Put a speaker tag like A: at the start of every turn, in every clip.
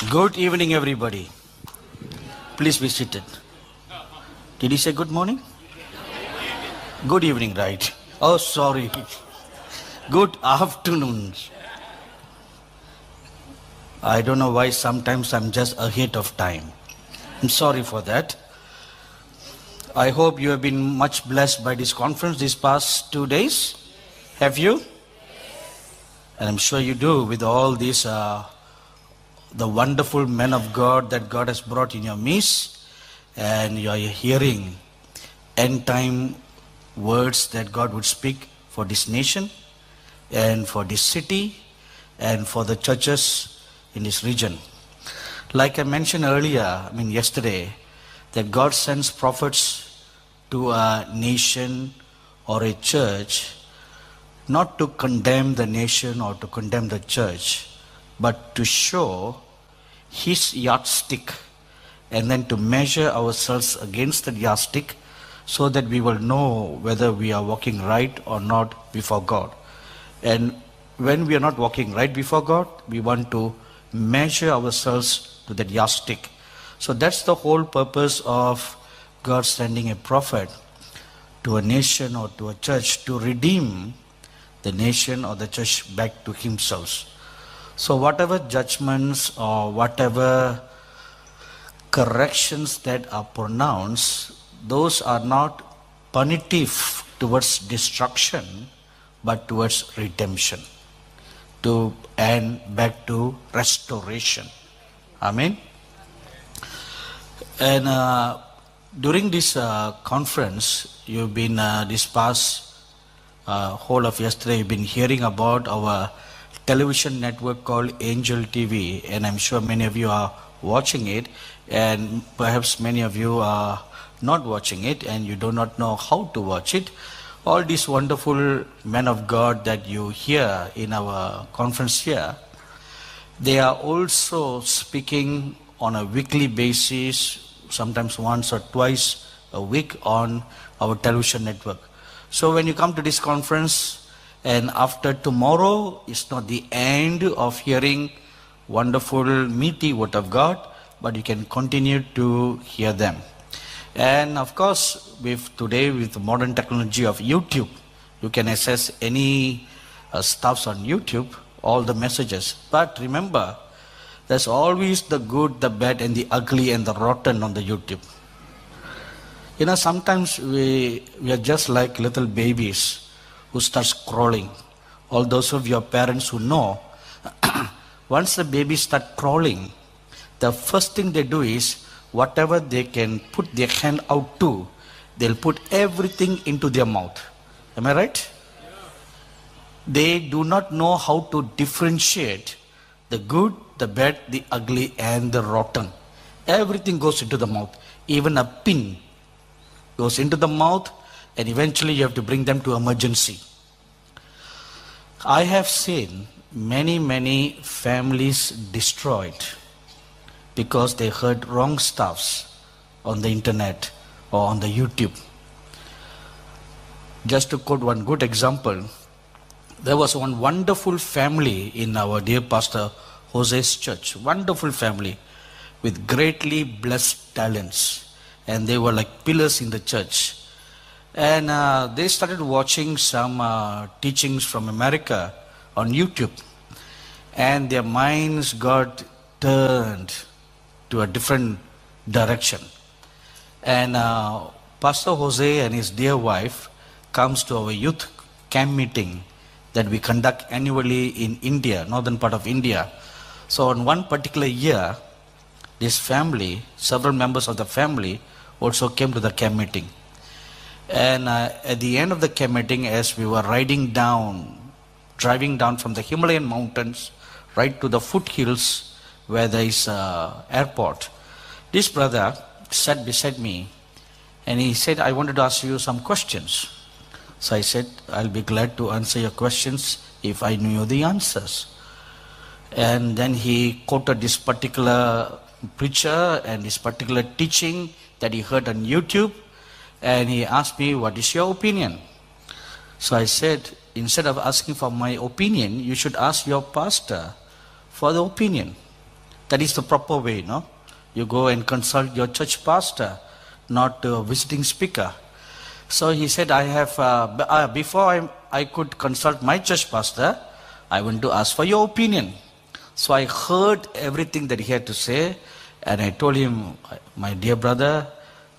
A: Good evening, everybody. Please be seated. Did he say good morning? Good evening, right? Oh, sorry. Good afternoon. I don't know why sometimes I'm just ahead of time. I'm sorry for that. I hope you have been much blessed by this conference these past 2 days. Have you? And I'm sure you do with all these the wonderful men of God that God has brought in your midst, and you are hearing end time words that God would speak for this nation and for this city and for the churches in this region. Like I mentioned earlier, yesterday, that God sends prophets to a nation or a church not to condemn the nation or to condemn the church, but to show his yardstick and then to measure ourselves against the yardstick so that we will know whether we are walking right or not before God. And when we are not walking right before God, we want to measure ourselves to that yardstick. So that's the whole purpose of God sending a prophet to a nation or to a church to redeem the nation or the church back to himself. So whatever judgments or whatever corrections that are pronounced, those are not punitive towards destruction, but towards redemption, and back to restoration. Amen. And during this conference, you've been this past whole of yesterday, you've been hearing about our television network called Angel TV, and I'm sure many of you are watching it, and perhaps many of you are not watching it and you do not know how to watch it. All these wonderful men of God that you hear in our conference here, they are also speaking on a weekly basis, sometimes once or twice a week on our television network. So when you come to this conference, and after tomorrow, it's not the end of hearing wonderful, meaty word of God, but you can continue to hear them. And of course, today with the modern technology of YouTube, you can access any stuffs on YouTube, all the messages. But remember, there's always the good, the bad, and the ugly, and the rotten on the YouTube. Sometimes we are just like little babies who starts crawling. All those of your parents who know, once the babies start crawling, the first thing they do is, whatever they can put their hand out to, they'll put everything into their mouth. Am I right? Yeah. They do not know how to differentiate the good, the bad, the ugly, and the rotten. Everything goes into the mouth. Even a pin goes into the mouth, and eventually you have to bring them to emergency. I have seen many families destroyed because they heard wrong stuffs on the internet or on the YouTube. Just to quote one good example, there was one wonderful family in our dear Pastor Jose's church, wonderful family with greatly blessed talents, and they were like pillars in the church. And they started watching some teachings from America on YouTube, and their minds got turned to a different direction. And Pastor Jose and his dear wife comes to our youth camp meeting that we conduct annually in India, northern part of India. So on one particular year, this family, several members of the family also came to the camp meeting. And at the end of the camp meeting, as we were driving down from the Himalayan mountains right to the foothills where there is an airport, this brother sat beside me and he said, I wanted to ask you some questions. So I said, I'll be glad to answer your questions if I knew the answers. And then he quoted this particular preacher and this particular teaching that he heard on YouTube. And he asked me, what is your opinion? So I said, instead of asking for my opinion, you should ask your pastor for the opinion. That is the proper way, no? You go and consult your church pastor, not a visiting speaker. So he said, before I could consult my church pastor, I want to ask for your opinion. So I heard everything that he had to say, and I told him, my dear brother,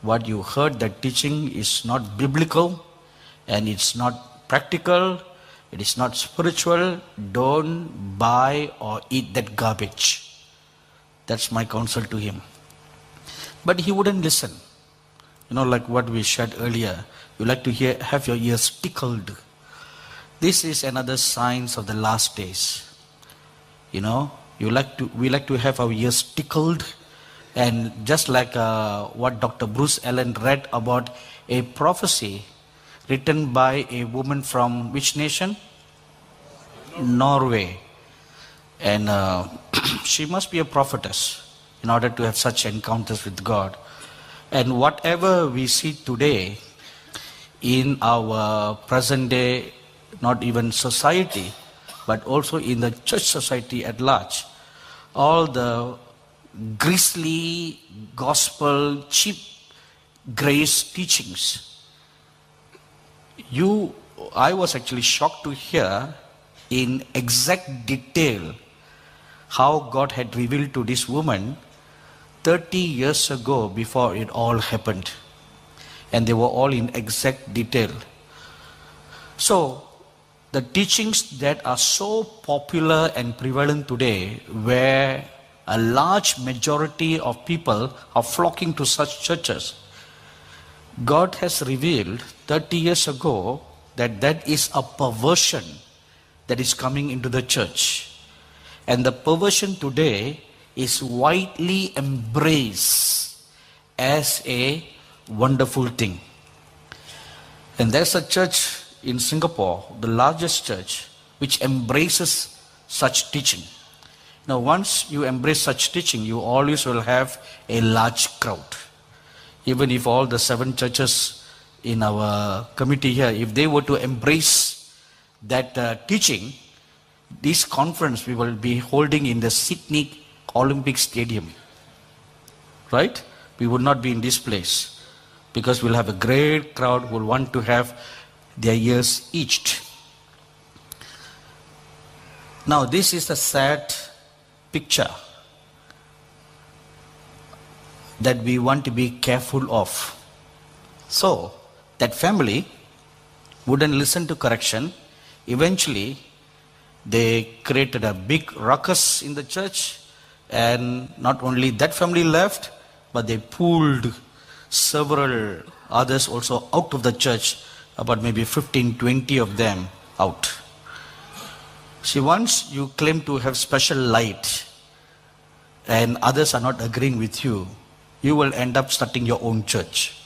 A: what you heard, that teaching is not biblical, and it's not practical, it is not spiritual. Don't buy or eat that garbage. That's my counsel to him. But he wouldn't listen. You know, like what we shared earlier, you like to have your ears tickled. This is another signs of the last days. You know, we like to have our ears tickled, and just like what Dr. Bruce Allen read about a prophecy written by a woman from which nation? Norway. And she must be a prophetess in order to have such encounters with God. And whatever we see today in our present day, not even society, but also in the church society at large, all the grisly gospel, cheap grace teachings. I was actually shocked to hear in exact detail how God had revealed to this woman 30 years ago before it all happened. And they were all in exact detail. So, the teachings that are so popular and prevalent today, where a large majority of people are flocking to such churches, God has revealed 30 years ago that is a perversion that is coming into the church. And the perversion today is widely embraced as a wonderful thing. And there's a church in Singapore, the largest church, which embraces such teaching. Now, once you embrace such teaching, you always will have a large crowd. Even if all the 7 churches in our committee here, if they were to embrace that teaching, this conference we will be holding in the Sydney Olympic Stadium. Right? We would not be in this place, because we'll have a great crowd who will want to have their ears itched. Now, this is a sad picture that we want to be careful of. So, that family wouldn't listen to correction. Eventually, they created a big ruckus in the church, and not only that family left, but they pulled several others also out of the church, about maybe 15, 20 of them out. See, once you claim to have special light and others are not agreeing with you, you will end up starting your own church.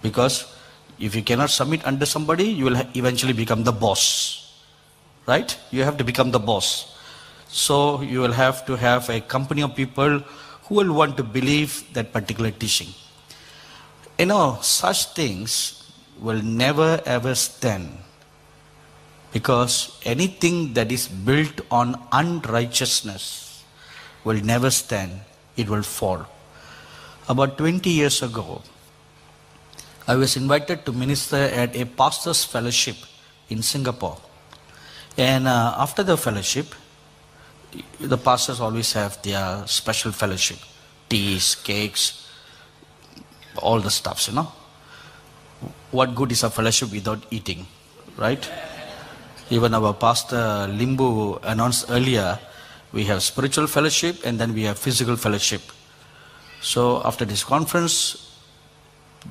A: Because if you cannot submit under somebody, you will eventually become the boss. Right? You have to become the boss. So you will have to have a company of people who will want to believe that particular teaching. You know, such things will never ever stand, because anything that is built on unrighteousness will never stand. It will fall. About 20 years ago, I was invited to minister at a pastor's fellowship in Singapore. And after the fellowship, the pastors always have their special fellowship. Teas, cakes, all the stuffs, you know. What good is a fellowship without eating, right? Even our pastor Limbu announced earlier, we have spiritual fellowship and then we have physical fellowship. So after this conference,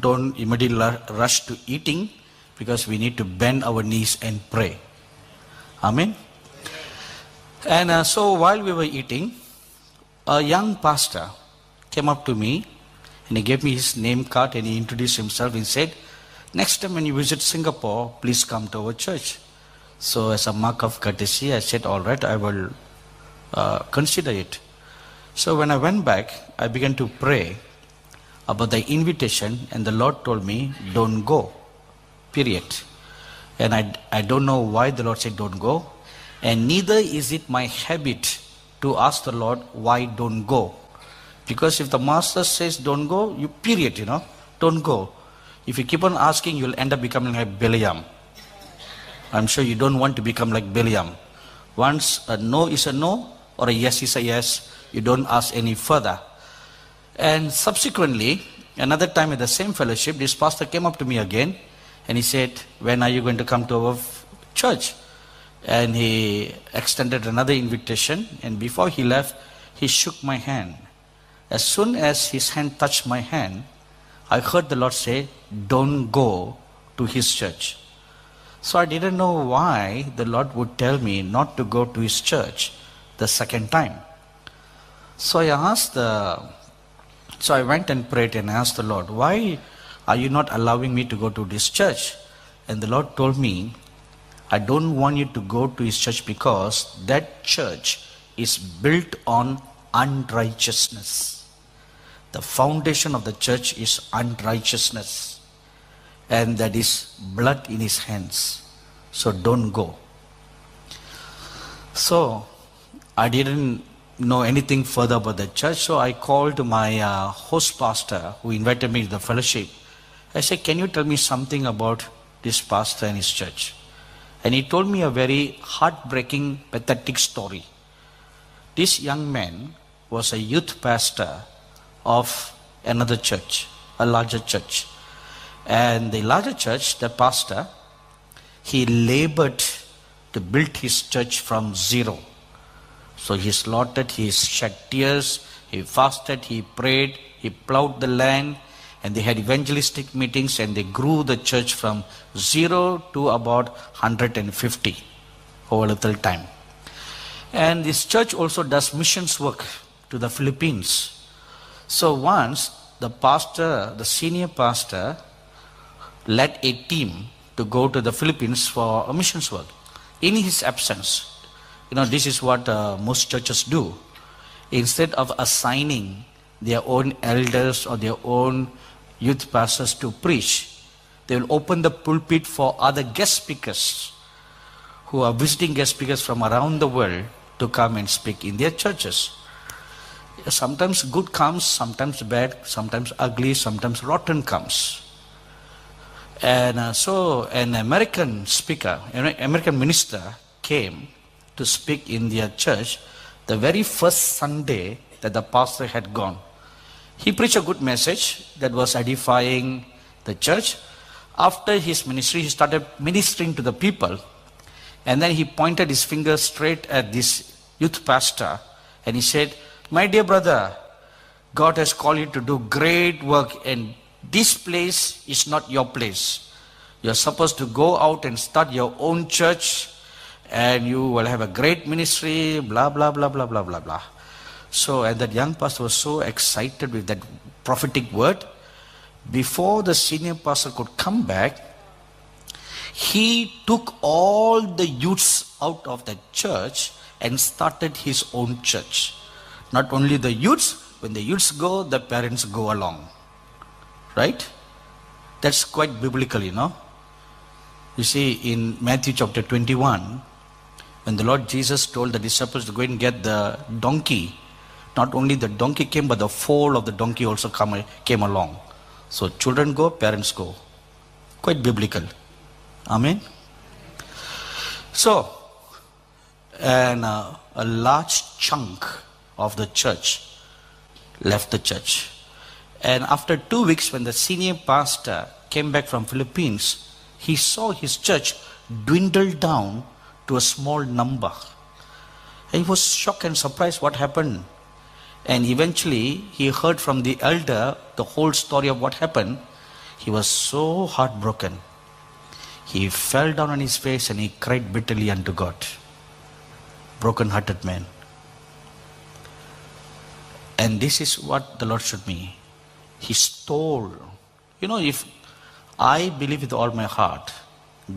A: don't immediately rush to eating, because we need to bend our knees and pray. Amen. And so while we were eating, a young pastor came up to me and he gave me his name card and he introduced himself and said, next time when you visit Singapore, please come to our church. So as a mark of courtesy, I said, all right, I will consider it. So when I went back, I began to pray about the invitation, and the Lord told me, don't go, period. And I don't know why the Lord said don't go, and neither is it my habit to ask the Lord, why don't go? Because if the master says don't go, you period, don't go. If you keep on asking, you'll end up becoming like Biliam. I'm sure you don't want to become like Biliam. Once a no is a no or a yes is a yes, you don't ask any further. And subsequently, another time at the same fellowship, this pastor came up to me again and he said, when are you going to come to our church? And he extended another invitation, and before he left, he shook my hand. As soon as his hand touched my hand, I heard the Lord say, don't go to his church. So I didn't know why the Lord would tell me not to go to his church the second time. So I went and prayed and asked the Lord, why are you not allowing me to go to this church? And the Lord told me, I don't want you to go to his church because that church is built on unrighteousness. The foundation of the church is unrighteousness. And that is blood in his hands. So don't go. So I didn't know anything further about the church. So I called my host pastor who invited me to the fellowship. I said, can you tell me something about this pastor and his church? And he told me a very heartbreaking, pathetic story. This young man was a youth pastor of another church, a larger church. And the larger church, the pastor, he labored to build his church from zero. So he slaughtered, he shed tears, he fasted, he prayed, he plowed the land, and they had evangelistic meetings, and they grew the church from 0 to about 150 over a little time. And this church also does missions work to the Philippines. So once the pastor, the senior pastor, led a team to go to the Philippines for a missions work. In his absence, this is what most churches do. Instead of assigning their own elders or their own youth pastors to preach, they will open the pulpit for other guest speakers who are visiting guest speakers from around the world to come and speak in their churches. Sometimes good comes, sometimes bad, sometimes ugly, sometimes rotten comes. And so an American speaker, an American minister came to speak in their church the very first Sunday that the pastor had gone. He preached a good message that was edifying the church. After his ministry, he started ministering to the people. And then he pointed his finger straight at this youth pastor. And he said, my dear brother, God has called you to do great work. And this place is not your place. You're supposed to go out and start your own church. And you will have a great ministry, blah, blah, blah, blah, blah, blah, blah. So, and that young pastor was so excited with that prophetic word. Before the senior pastor could come back, he took all the youths out of the church and started his own church. Not only the youths, when the youths go, the parents go along. Right? That's quite biblical, You see, in Matthew chapter 21, when the Lord Jesus told the disciples to go and get the donkey, not only the donkey came, but the foal of the donkey also came along. So children go, parents go. Quite biblical. Amen. So, and a large chunk of the church left the church. And after 2 weeks, when the senior pastor came back from Philippines, he saw his church dwindle down to a small number. And he was shocked and surprised what happened. And eventually, he heard from the elder the whole story of what happened. He was so heartbroken. He fell down on his face and he cried bitterly unto God. Broken-hearted man. And this is what the Lord showed me. He stole. If I believe with all my heart,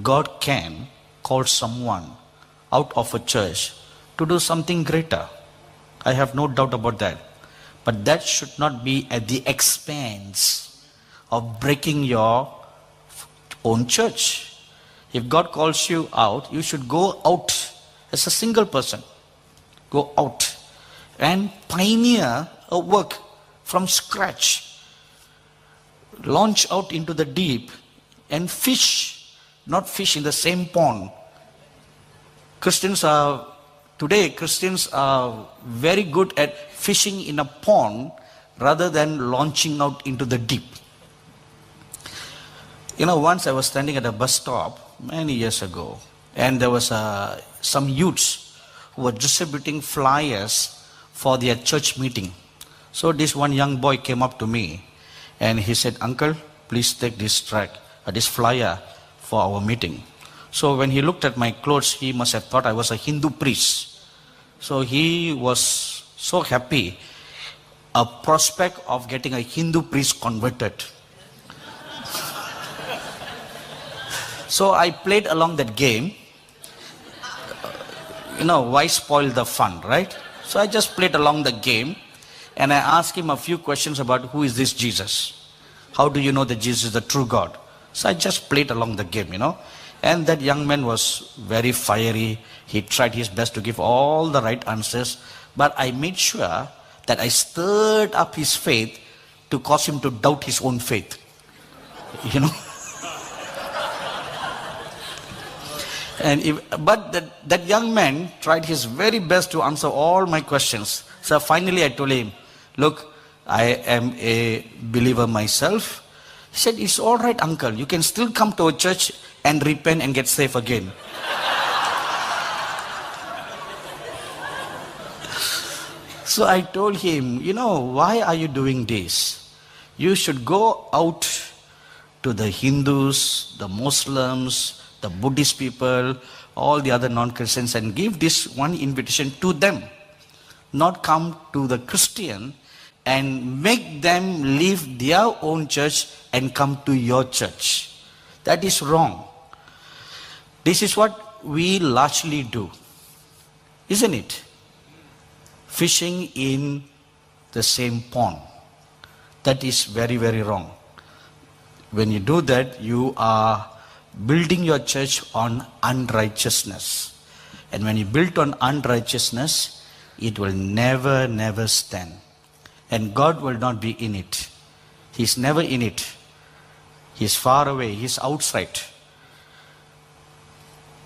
A: God can call someone out of a church to do something greater. I have no doubt about that. But that should not be at the expense of breaking your own church. If God calls you out, you should go out as a single person. Go out. and pioneer a work from scratch. Launch out into the deep and fish, not fish in the same pond. Christians are very good at fishing in a pond rather than launching out into the deep. Once I was standing at a bus stop many years ago, and there was some youths who were distributing flyers for their church meeting. So this one young boy came up to me and he said, "Uncle, please take this flyer for our meeting." So when he looked at my clothes, he must have thought I was a Hindu priest. So he was so happy, a prospect of getting a Hindu priest converted. So I played along that game. Why spoil the fun, right? So I just played along the game and I asked him a few questions about who is this Jesus? How do you know that Jesus is the true God? So I just played along the game, And that young man was very fiery. He tried his best to give all the right answers. But I made sure that I stirred up his faith to cause him to doubt his own faith. But that young man tried his very best to answer all my questions. So finally I told him, "Look, I am a believer myself." He said, "It's all right, uncle. You can still come to a church and repent and get saved again." So I told him, "Why are you doing this? You should go out to the Hindus, the Muslims, the Buddhist people, all the other non-Christians, and give this one invitation to them. Not come to the Christian and make them leave their own church and come to your church. That is wrong." This is what we largely do, isn't it? Fishing in the same pond. That is very, very wrong. When you do that, you are building your church on unrighteousness. And when you build on unrighteousness, it will never, never stand. And God will not be in it. He's never in it. He's far away. He's outside.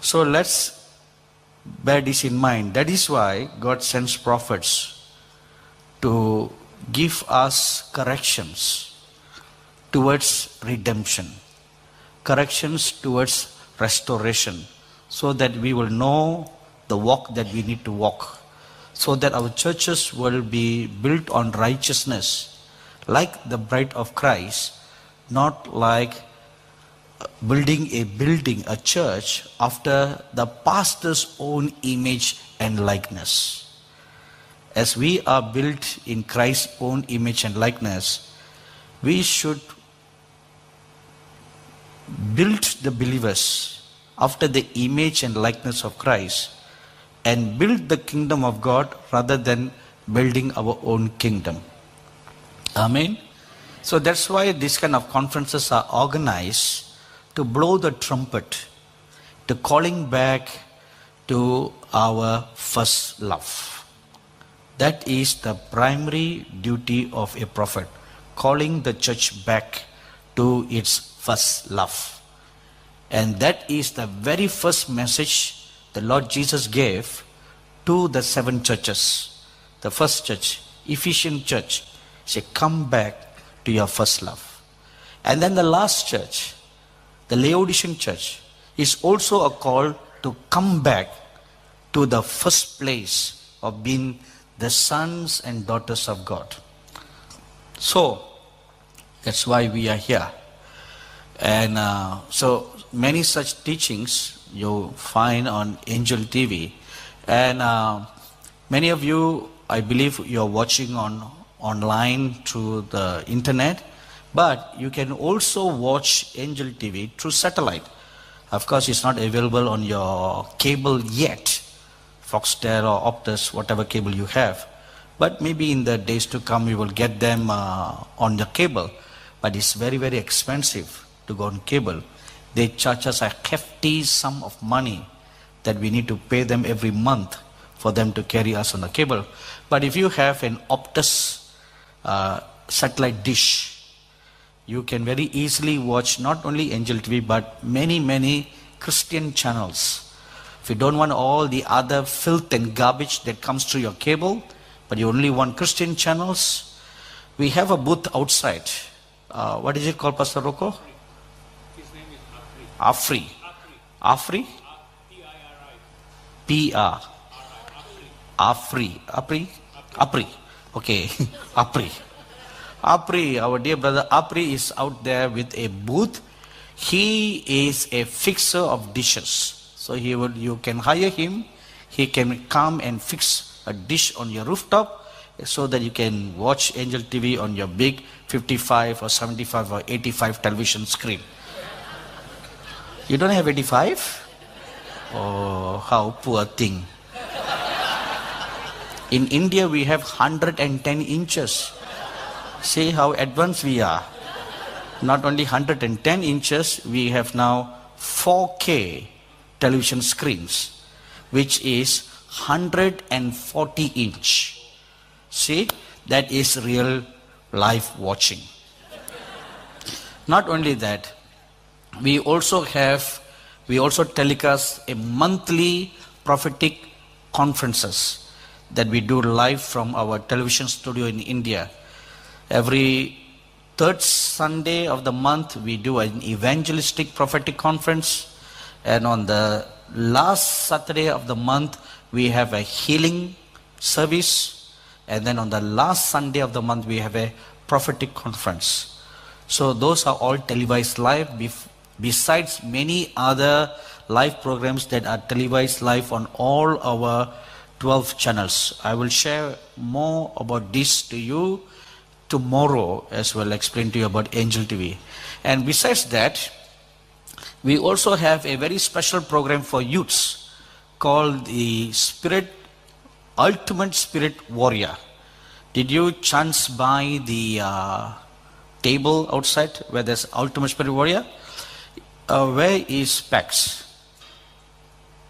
A: So let's bear this in mind. That is why God sends prophets to give us corrections towards redemption, corrections towards restoration, so that we will know the walk that we need to walk, so that our churches will be built on righteousness, like the bride of Christ, not like building a church after the pastor's own image and likeness. As we are built in Christ's own image and likeness, we should build the believers after the image and likeness of Christ and build the kingdom of God rather than building our own kingdom. Amen. So that's why these kind of conferences are organized to blow the trumpet, to calling back to our first love. That is the primary duty of a prophet, calling the church back to its first love. And that is the very first message the Lord Jesus gave to the 7 churches. The first church, Ephesian church, said, "Come back to your first love." And then the last church, the Laodicean church, is also a call to come back to the first place of being the sons and daughters of God. So, that's why we are here. And so many such teachings you find on Angel TV. And many of you, I believe you're watching online through the internet. But you can also watch Angel TV through satellite. Of course, it's not available on your cable yet, Foxtel or Optus, whatever cable you have. But maybe in the days to come, you will get them on the cable. But it's very, very expensive to go on cable. They charge us a hefty sum of money that we need to pay them every month for them to carry us on the cable. But if you have an Optus satellite dish, you can very easily watch not only Angel TV but many Christian channels. If you don't want all the other filth and garbage that comes through your cable, but you only want Christian channels, we have a booth outside. What is it called, Pastor Rocco?
B: His name is
A: Afri. Afri? P-R. Afri. Apri? Apri. Okay. Apri. Apri, our dear brother Apri is out there with a booth. He is a fixer of dishes. So you can hire him. He can come and fix a dish on your rooftop so that you can watch Angel TV on your big 55 or 75 or 85 television screen. You don't have 85? Oh, how poor thing. In India we have 110 inches. See how advanced we are. Not only 110 inches, we have now 4K television screens, which is 140 inch. See, that is real life watching. Not only that, we also telecast a monthly prophetic conferences that we do live from our television studio in India. Every third Sunday of the month, we do an evangelistic prophetic conference. And on the last Saturday of the month, we have a healing service. And then on the last Sunday of the month, we have a prophetic conference. So those are all televised live, besides many other live programs that are televised live on all our 12 channels. I will share more about this to you tomorrow as well, explain to you about Angel TV. And besides that, we also have a very special program for youths called the Ultimate Spirit Warrior. Did you chance by the table outside where there's Ultimate Spirit Warrior? Where is Pax?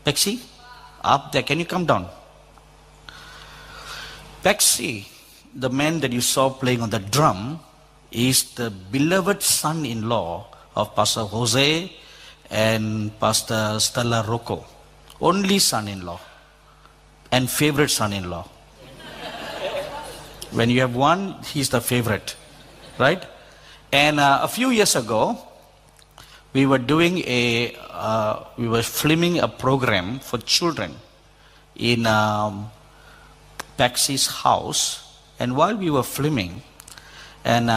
A: Pexi? Up there, can you come down? Pexi, the man that you saw playing on the drum, is the beloved son-in-law of Pastor Jose and Pastor Stella Rocco. Only son-in-law and favorite son-in-law. When you have one, he's the favorite, right? And a few years ago, we were filming a program for children in Paxi's house. And while we were filming, and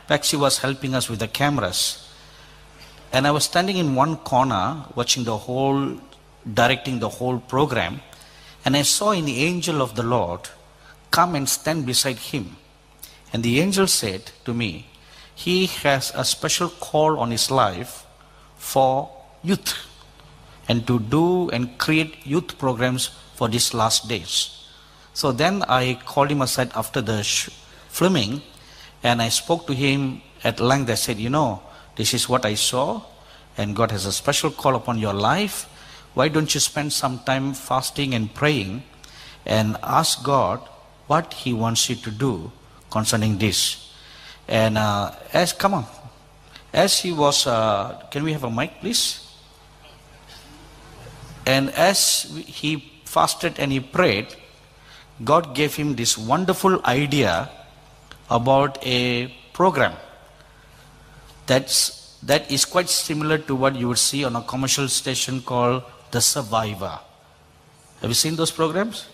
A: Paxi was helping us with the cameras, and I was standing in one corner watching directing the whole program, and I saw an angel of the Lord come and stand beside him. And the angel said to me, he has a special call on his life for youth and to do and create youth programs for these last days. So then I called him aside after the filming, and I spoke to him at length. I said, this is what I saw, and God has a special call upon your life. Why don't you spend some time fasting and praying and ask God what He wants you to do concerning this? And as he was, can we have a mic, please? And as he fasted and he prayed, God gave him this wonderful idea about a program that is quite similar to what you would see on a commercial station called The Survivor. Have you seen those programs?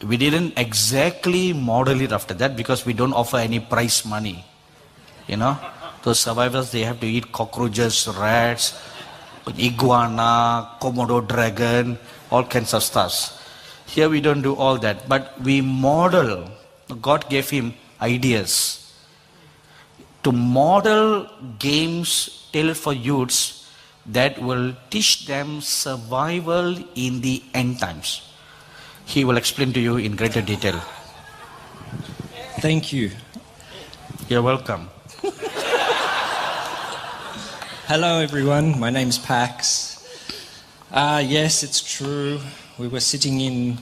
A: We didn't exactly model it after that because we don't offer any prize money. Those survivors, they have to eat cockroaches, rats, iguana, Komodo dragon, all kinds of stuff. Here we don't do all that, but we model. God gave him ideas to model games tailored for youths that will teach them survival in the end times. He will explain to you in greater detail.
B: Thank you.
A: You're welcome.
B: Hello everyone, my name's Pax. Yes, it's true.
C: we were sitting in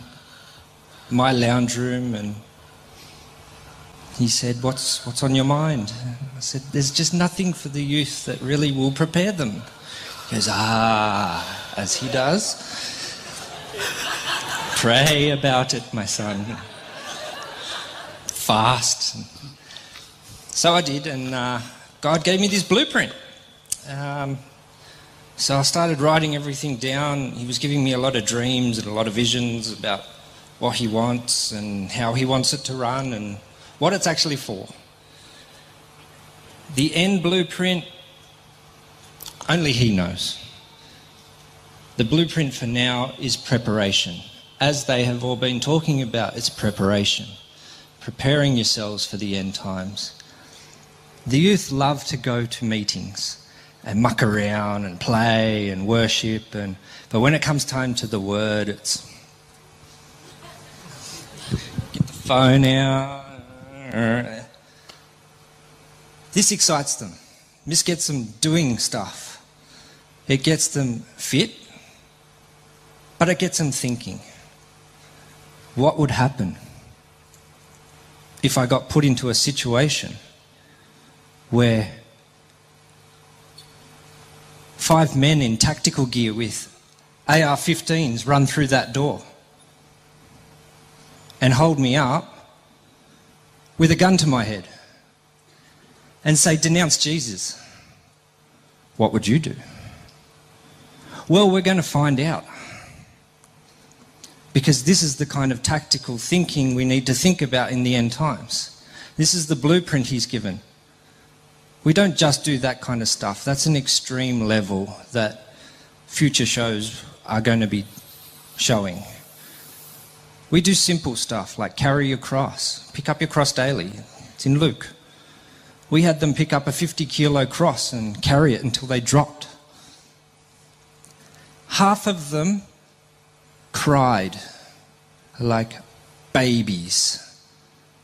C: my lounge room and he said, what's on your mind? I said, there's just nothing for the youth that really will prepare them. He goes, as he does. Pray about it, my son. Fast. So I did, and God gave me this blueprint. So I started writing everything down. He was giving me a lot of dreams and a lot of visions about what he wants and how he wants it to run and what it's actually for. The end blueprint, only he knows. The blueprint for now is preparation. As they have all been talking about, it's preparation. Preparing yourselves for the end times. The youth love to go to meetings and muck around and play and worship, but when it comes time to the word, it's get the phone out. This excites them. This gets them doing stuff. It gets them fit, but it gets them thinking. What would happen if I got put into a situation where 5 men in tactical gear with AR-15s run through that door and hold me up with a gun to my head and say, denounce Jesus? What would you do? Well, we're going to find out. Because this is the kind of tactical thinking we need to think about in the end times. This is the blueprint he's given. We don't just do that kind of stuff. That's an extreme level that future shows are going to be showing. We do simple stuff like carry your cross, pick up your cross daily. It's in Luke. We had them pick up a 50-kilo cross and carry it until they dropped. Half of them cried like babies,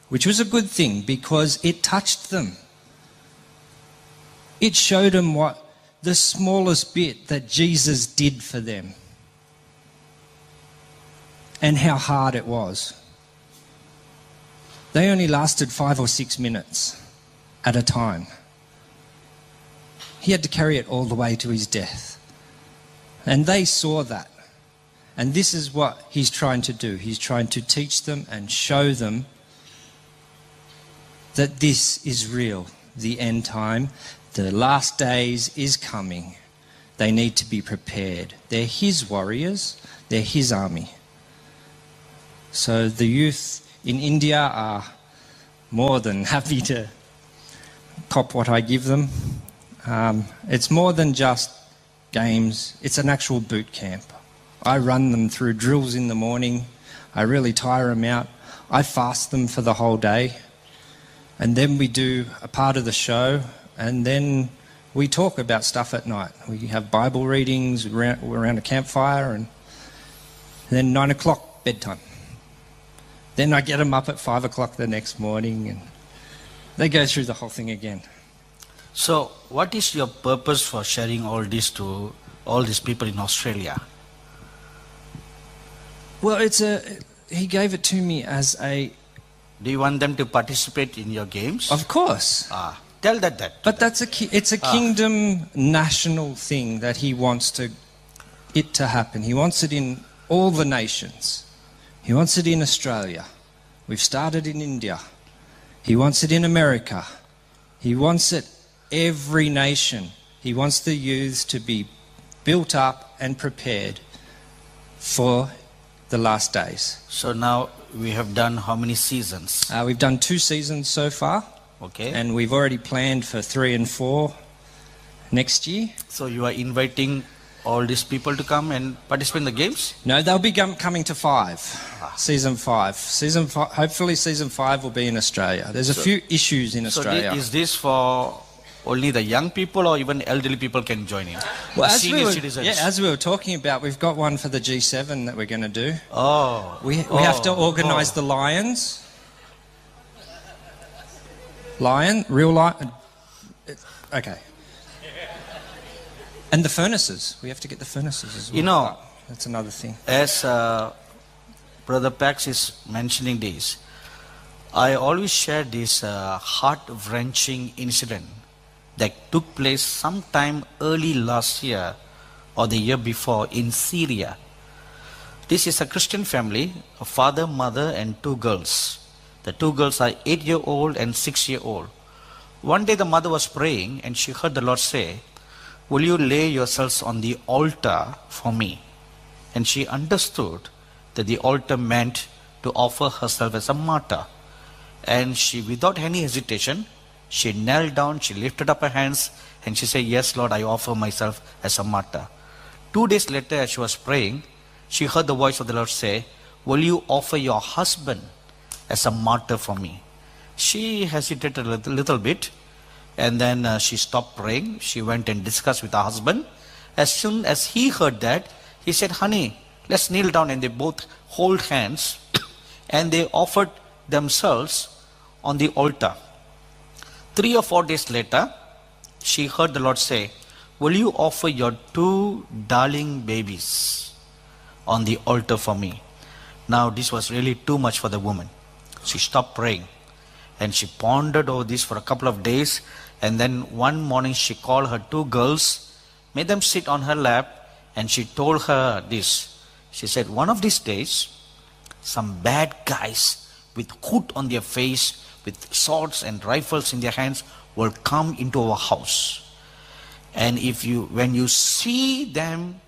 C: which was a good thing because it touched them. It showed them what the smallest bit that Jesus did for them and how hard it was. They only lasted 5 or 6 minutes at a time. He had to carry it all the way to his death. And they saw that. And this is what he's trying to do. He's trying to teach them and show them that this is real. The end time, the last days is coming. They need to be prepared. They're his warriors. They're his army. So the youth in India are more than happy to cop what I give them. It's more than just games. It's an actual boot camp. I run them through drills in the morning. I really tire them out. I fast them for the whole day. And then we do a part of the show, and then we talk about stuff at night. We have Bible readings around a campfire, and then 9 o'clock, bedtime. Then I get them up at 5 o'clock the next morning, and they go through the whole thing again.
A: So, what is your purpose for sharing all this to all these people in Australia?
C: Well, he gave it to me as a...
A: Do you want them to participate in your games?
C: Of course.
A: Tell that.
C: But it's a kingdom national thing that he wants it to happen. He wants it in all the nations. He wants it in Australia. We've started in India. He wants it in America. He wants it every nation. He wants the youths to be built up and prepared for the last days.
A: So now we have done how many seasons?
C: We've done 2 seasons so far.
A: Okay.
C: And we've already planned for 3 and 4 next year.
A: So you are inviting all these people to come and participate in the games?
C: No, they'll be coming to 5. Season 5. Hopefully season 5 will be in Australia. There's a few issues in Australia.
A: So is this for only the young people, or even elderly people can join in?
C: Well,
A: citizens?
C: as we were talking about, we've got one for the G7 that we're going to do. We
A: Oh.
C: have to organise the lions. Real lion. Okay. And the furnaces. We have to get the furnaces as well.
A: You know,
C: That's another thing.
A: As Brother Pax is mentioning this, I always share this heart-wrenching incident that took place sometime early last year or the year before in Syria. This is a Christian family, a father, mother, and 2 girls. The 2 girls are 8-year-old and 6-year-old. One day the mother was praying and she heard the Lord say, "Will you lay yourselves on the altar for me?" And she understood that the altar meant to offer herself as a martyr. And she, without any hesitation, she knelt down, she lifted up her hands, and she said, "Yes, Lord, I offer myself as a martyr." 2 days later, as she was praying, she heard the voice of the Lord say, "Will you offer your husband as a martyr for me?" She hesitated a little bit, and then she stopped praying. She went and discussed with her husband. As soon as he heard that, he said, "Honey, let's kneel down," and they both hold hands, and they offered themselves on the altar. 3 or 4 days later, she heard the Lord say, "Will you offer your 2 darling babies on the altar for me?" Now this was really too much for the woman. She stopped praying and she pondered over this for a couple of days, and then one morning she called her 2 girls, made them sit on her lap, and she told her this. She said, "One of these days, some bad guys with hood on their face, with swords and rifles in their hands, will come into our house. And when you see them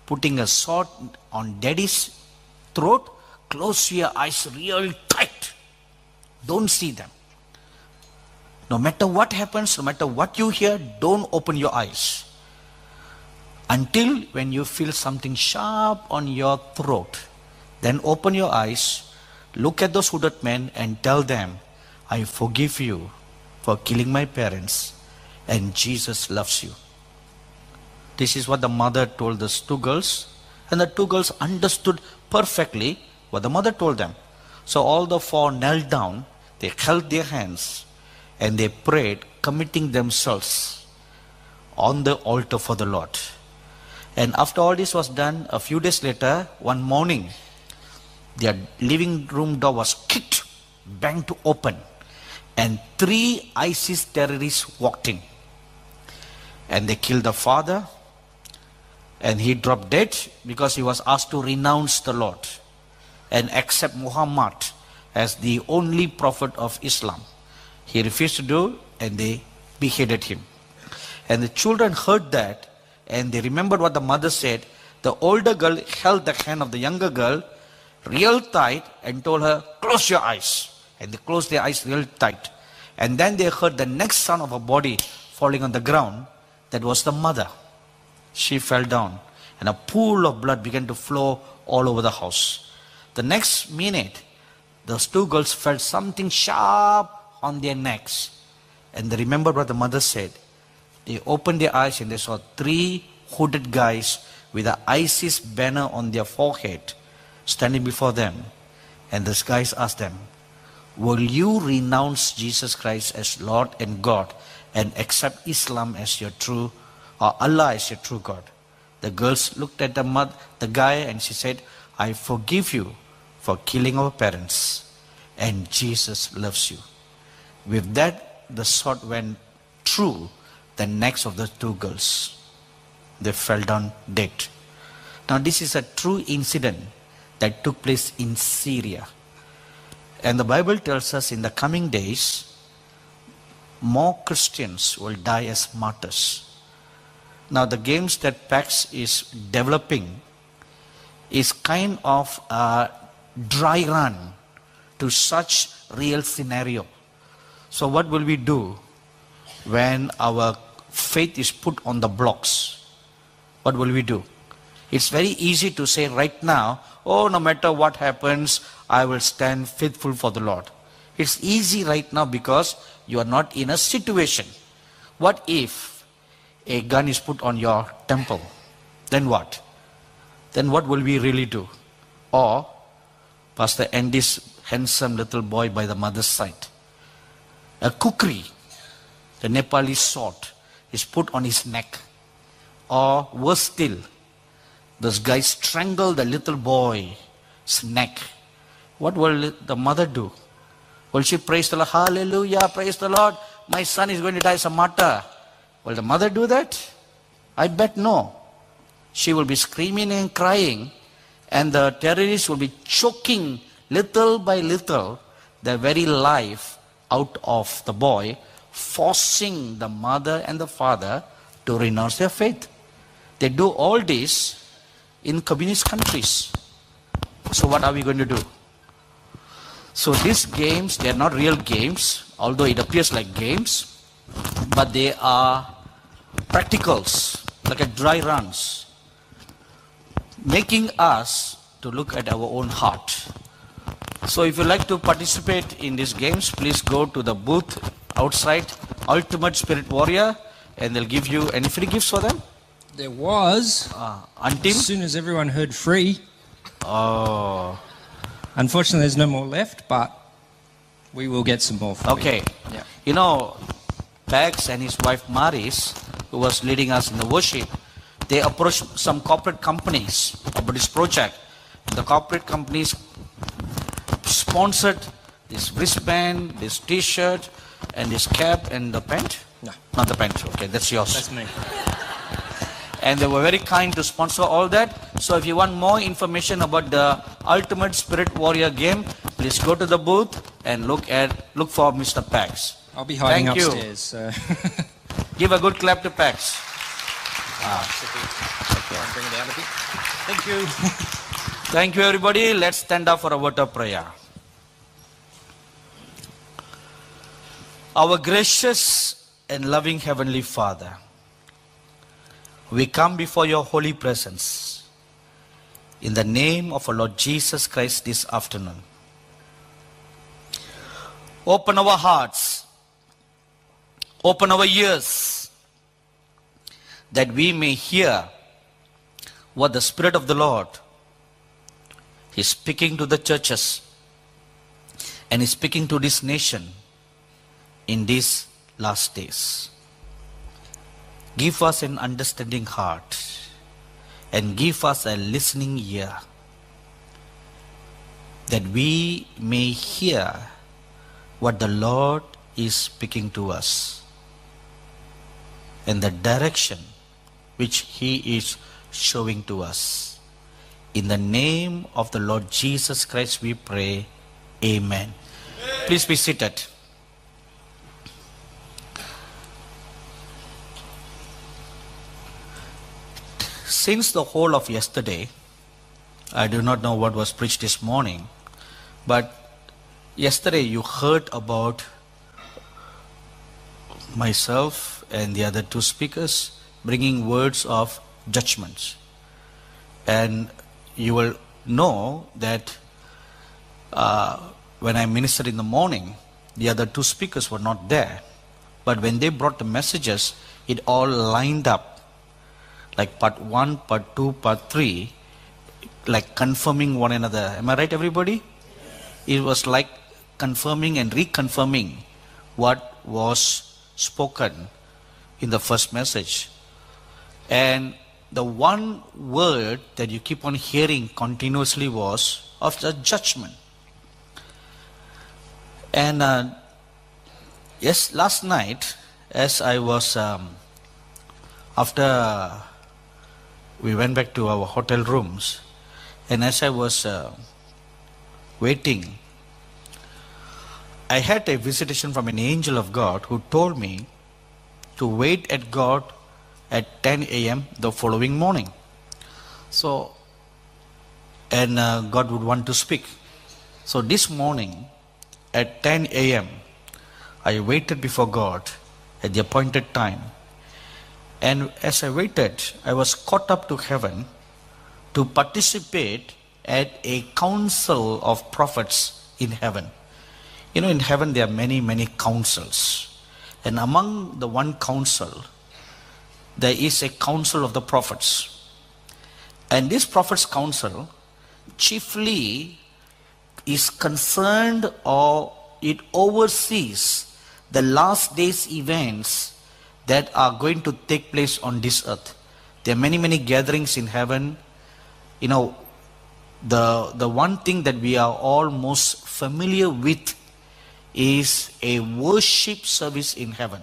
A: putting a sword on daddy's throat, close your eyes real tight. Don't see them. No matter what happens, no matter what you hear, don't open your eyes. Until when you feel something sharp on your throat, then open your eyes, look at those hooded men and tell them, 'I forgive you for killing my parents, and Jesus loves you.'" This is what the mother told those 2 girls, and the 2 girls understood perfectly what the mother told them. So all the 4 knelt down, they held their hands, and they prayed, committing themselves on the altar for the Lord. And after all this was done, a few days later, one morning, their living room door was kicked, banged to open, and 3 ISIS terrorists walked in. And they killed the father, and he dropped dead because he was asked to renounce the Lord and accept Muhammad as the only prophet of Islam. He refused to do, and they beheaded him. And the children heard that, and they remembered what the mother said. The older girl held the hand of the younger girl real tight and told her, "Close your eyes." And they closed their eyes real tight. And then they heard the next sound of a body falling on the ground. That was the mother. She fell down, and a pool of blood began to flow all over the house. The next minute, those 2 girls felt something sharp on their necks. And they remembered what the mother said. They opened their eyes and they saw 3 hooded guys with an ISIS banner on their forehead standing before them. And these guys asked them, "Will you renounce Jesus Christ as Lord and God and accept Islam as your true, or Allah as your true God?" The girls looked at the guy, and she said, "I forgive you for killing our parents, and Jesus loves you." With that, the sword went through the necks of the 2 girls. They fell down dead. Now this is a true incident that took place in Syria. And the Bible tells us in the coming days, more Christians will die as martyrs. Now the games that PAX is developing is kind of a dry run to such real scenario. So what will we do when our faith is put on the blocks? What will we do? It's very easy to say right now, "Oh, no matter what happens, I will stand faithful for the Lord." It's easy right now because you are not in a situation. What if a gun is put on your temple? Then what? Then what will we really do? Or Pastor Andy's handsome little boy by the mother's side, a kukri, the Nepali sword, is put on his neck. Or worse still, this guy strangled the little boy's neck. What will the mother do? Will she praise the Lord? Hallelujah, praise the Lord. My son is going to die as a martyr. Will the mother do that? I bet no. She will be screaming and crying, and the terrorists will be choking little by little the very life out of the boy, forcing the mother and the father to renounce their faith. They do all this in communist countries. So what are we going to do? So these games, they are not real games, although it appears like games, but they are practicals, like a dry runs, making us to look at our own heart. So if you like to participate in these games, please go to the booth outside, Ultimate Spirit Warrior, and they'll give you any free gifts for them.
C: There was,
A: Until?
C: as soon as everyone heard free.
A: Oh.
C: Unfortunately, there's no more left, but we will get some more for you.
A: Okay.
C: Yeah.
A: You know, Pax and his wife Maris, who was leading us in the worship, they approached some corporate companies about this project. The corporate companies sponsored this wristband, this t-shirt, and this cap and the pant.
C: No.
A: Not the pant, okay, that's yours.
C: That's me.
A: And they were very kind to sponsor all that. So if you want more information about the Ultimate Spirit Warrior game, please go to the booth and look for Mr. Pax.
C: I'll be hiding
A: Thank you.
C: upstairs. So.
A: Give a good clap to Pax.
C: Bring it out a bit. Thank you.
A: Thank you, everybody. Let's stand up for a word of prayer. Our gracious and loving Heavenly Father, we come before your holy presence in the name of our Lord Jesus Christ this afternoon. Open our hearts, open our ears, that we may hear what the Spirit of the Lord is speaking to the churches and is speaking to this nation in these last days. Give us an understanding heart and give us a listening ear, that we may hear what the Lord is speaking to us and the direction which He is showing to us. In the name of the Lord Jesus Christ we pray. Amen. Please be seated. Since the whole of yesterday, I do not know what was preached this morning, but yesterday you heard about myself and the other two speakers bringing words of judgments. And you will know that when I ministered in the morning, the other two speakers were not there. But when they brought the messages, it all lined up. Like part 1, part 2, part 3, like confirming one another. Am I right, everybody? It was like confirming and reconfirming what was spoken in the first message. And the one word that you keep on hearing continuously was of the judgment. And yes, last night, as I was, after we went back to our hotel rooms, and as I was waiting, I had a visitation from an angel of God who told me to wait at God at 10 a.m. the following morning. So, and God would want to speak. So this morning at 10 a.m., I waited before God at the appointed time. And as I waited, I was caught up to heaven to participate at a council of prophets in heaven. You know, in heaven there are many, many councils. And among the one council, there is a council of the prophets. And this prophets' council chiefly is concerned, or it oversees the last days events that are going to take place on this earth. There are many, many gatherings in heaven you know, the one thing that we are all most familiar with is a worship service in heaven.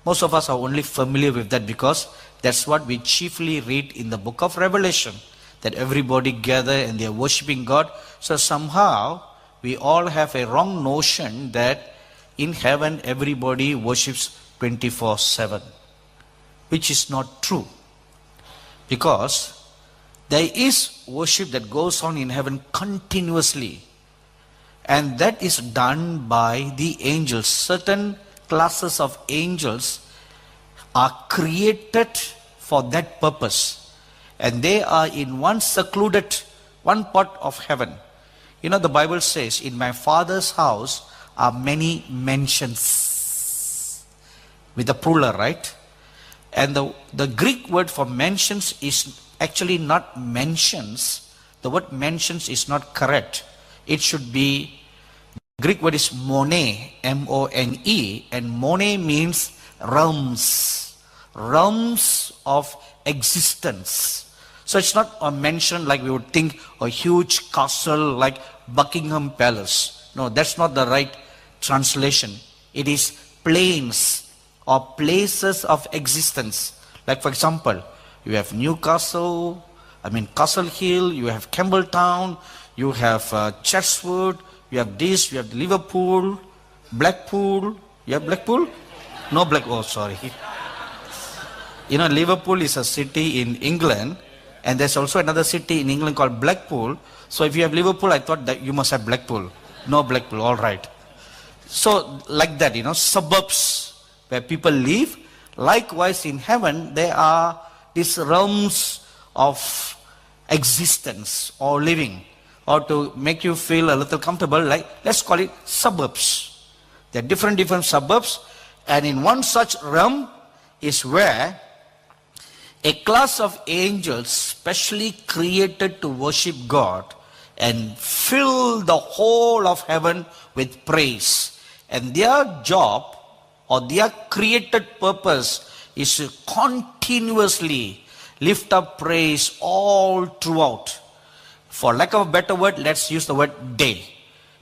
A: Most of us are only familiar with that because that's what we chiefly read in the book of Revelation, that everybody gather and they are worshiping God. So somehow we all have a wrong notion that in heaven everybody worships 24/7, which is not true. Because there is worship that goes on in heaven continuously, and that is done by the angels. Certain classes of angels are created for that purpose, and they are in one secluded, one part of heaven. You know, the Bible says, in my Father's house are many mansions, with a plural, right? And the Greek word for mansions is actually not mentions. The word mentions is not correct. It should be, Greek word is mone, M-O-N-E, and mone means realms, realms of existence. So it's not a mansion like we would think, a huge castle like Buckingham Palace. No, that's not the right translation. It is plains or places of existence. Like, for example, you have Newcastle, Castle Hill, you have Campbelltown, you have Chatswood, you have this, you have Liverpool, Blackpool. You have Blackpool? No, oh, sorry. You know, Liverpool is a city in England, and there's also another city in England called Blackpool. So if you have Liverpool, I thought that you must have Blackpool. No Blackpool, all right. So like that, you know, suburbs where people live. Likewise in heaven, there are these realms of existence or living. Or to make you feel a little comfortable, like, let's call it suburbs. There are different suburbs, and in one such realm is where a class of angels specially created to worship God and fill the whole of heaven with praise. And their job or their created purpose is to continuously lift up praise all throughout. For lack of a better word, let's use the word day.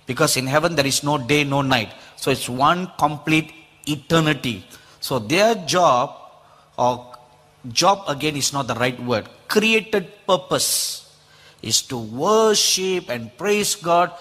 A: Because in heaven there is no day, no night. So it's one complete eternity. So their job, or job again is not the right word, created purpose is to worship and praise God